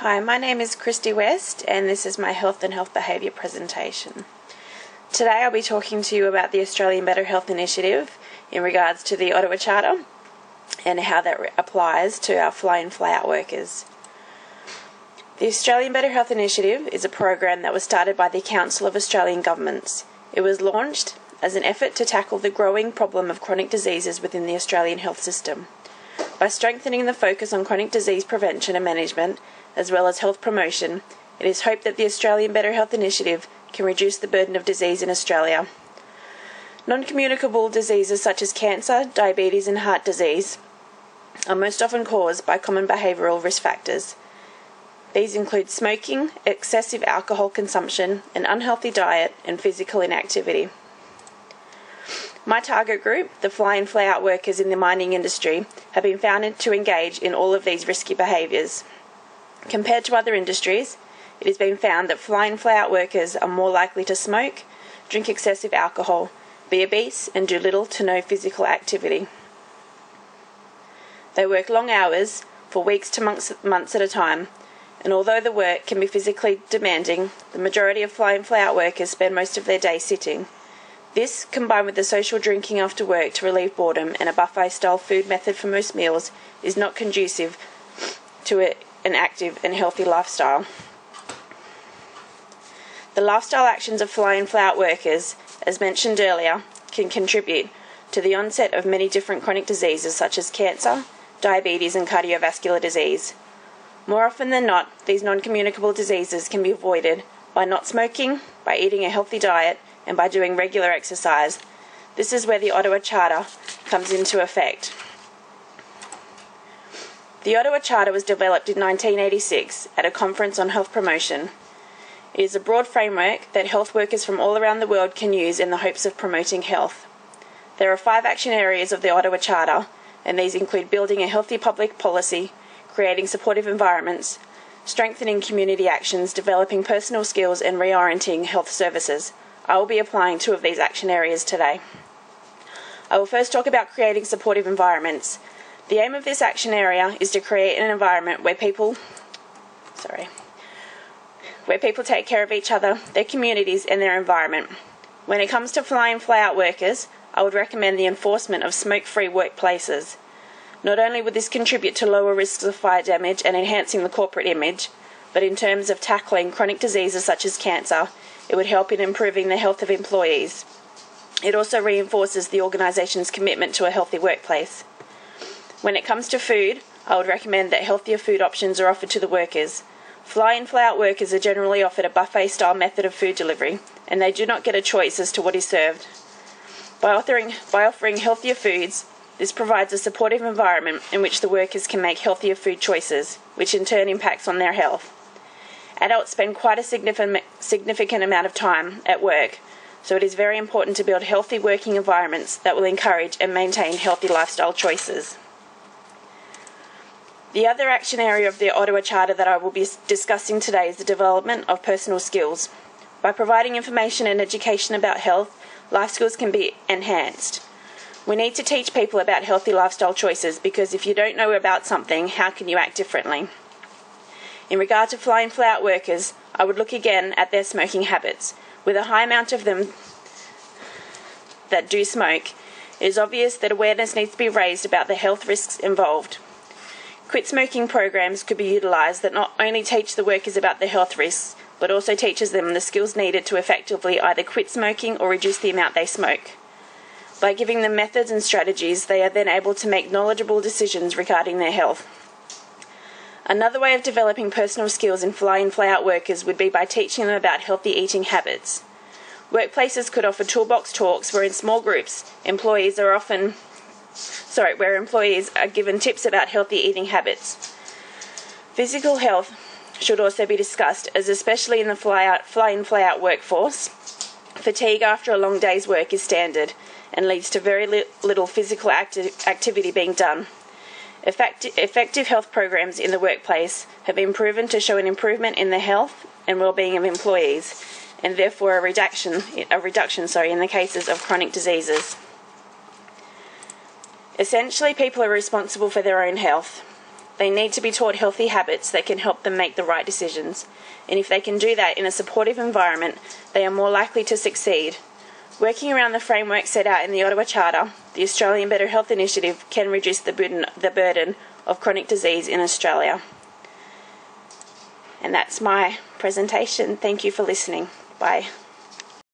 Hi, my name is Christy West and this is my Health and Health Behaviour presentation. Today I'll be talking to you about the Australian Better Health Initiative in regards to the Ottawa Charter and how that applies to our fly-in fly-out workers. The Australian Better Health Initiative is a program that was started by the Council of Australian Governments. It was launched as an effort to tackle the growing problem of chronic diseases within the Australian health system. By strengthening the focus on chronic disease prevention and management, as well as health promotion, it is hoped that the Australian Better Health Initiative can reduce the burden of disease in Australia. Non-communicable diseases such as cancer, diabetes and heart disease are most often caused by common behavioural risk factors. These include smoking, excessive alcohol consumption, an unhealthy diet and physical inactivity. My target group, the fly-in fly-out workers in the mining industry, have been found to engage in all of these risky behaviours. Compared to other industries, it has been found that fly-in fly-out workers are more likely to smoke, drink excessive alcohol, be obese and do little to no physical activity. They work long hours for weeks to months at a time, and although the work can be physically demanding, the majority of fly-in fly-out workers spend most of their day sitting. This, combined with the social drinking after work to relieve boredom and a buffet-style food method for most meals, is not conducive to an active and healthy lifestyle. The lifestyle actions of fly-in fly-out workers, as mentioned earlier, can contribute to the onset of many different chronic diseases such as cancer, diabetes and cardiovascular disease. More often than not, these non-communicable diseases can be avoided by not smoking, by eating a healthy diet, and by doing regular exercise. This is where the Ottawa Charter comes into effect. The Ottawa Charter was developed in 1986 at a conference on health promotion. It is a broad framework that health workers from all around the world can use in the hopes of promoting health. There are 5 action areas of the Ottawa Charter, and these include building a healthy public policy, creating supportive environments, strengthening community actions, developing personal skills and reorienting health services. I will be applying 2 of these action areas today. I will first talk about creating supportive environments. The aim of this action area is to create an environment where people take care of each other, their communities and their environment. When it comes to fly-in fly-out workers, I would recommend the enforcement of smoke-free workplaces. Not only would this contribute to lower risks of fire damage and enhancing the corporate image, but in terms of tackling chronic diseases such as cancer, it would help in improving the health of employees. It also reinforces the organisation's commitment to a healthy workplace. When it comes to food, I would recommend that healthier food options are offered to the workers. Fly-in fly-out workers are generally offered a buffet-style method of food delivery, and they do not get a choice as to what is served. By offering healthier foods, this provides a supportive environment in which the workers can make healthier food choices, which in turn impacts on their health. Adults spend quite a significant amount of time at work, so it is very important to build healthy working environments that will encourage and maintain healthy lifestyle choices. The other action area of the Ottawa Charter that I will be discussing today is the development of personal skills. By providing information and education about health, life skills can be enhanced. We need to teach people about healthy lifestyle choices because if you don't know about something, how can you act differently? In regard to fly-in fly-out workers, I would look again at their smoking habits. With a high amount of them that do smoke, it is obvious that awareness needs to be raised about the health risks involved. Quit smoking programs could be utilised that not only teach the workers about the health risks, but also teaches them the skills needed to effectively either quit smoking or reduce the amount they smoke. By giving them methods and strategies, they are then able to make knowledgeable decisions regarding their health. Another way of developing personal skills in fly-in fly-out workers would be by teaching them about healthy eating habits. Workplaces could offer toolbox talks where in small groups, employees are given tips about healthy eating habits. Physical health should also be discussed, as especially in the fly-in fly-out workforce, fatigue after a long day's work is standard and leads to very little physical activity being done. Effective health programs in the workplace have been proven to show an improvement in the health and well-being of employees, and therefore a reduction in the cases of chronic diseases. Essentially, people are responsible for their own health. They need to be taught healthy habits that can help them make the right decisions. And if they can do that in a supportive environment, they are more likely to succeed. Working around the framework set out in the Ottawa Charter, the Australian Better Health Initiative can reduce the burden of chronic disease in Australia. And that's my presentation. Thank you for listening. Bye.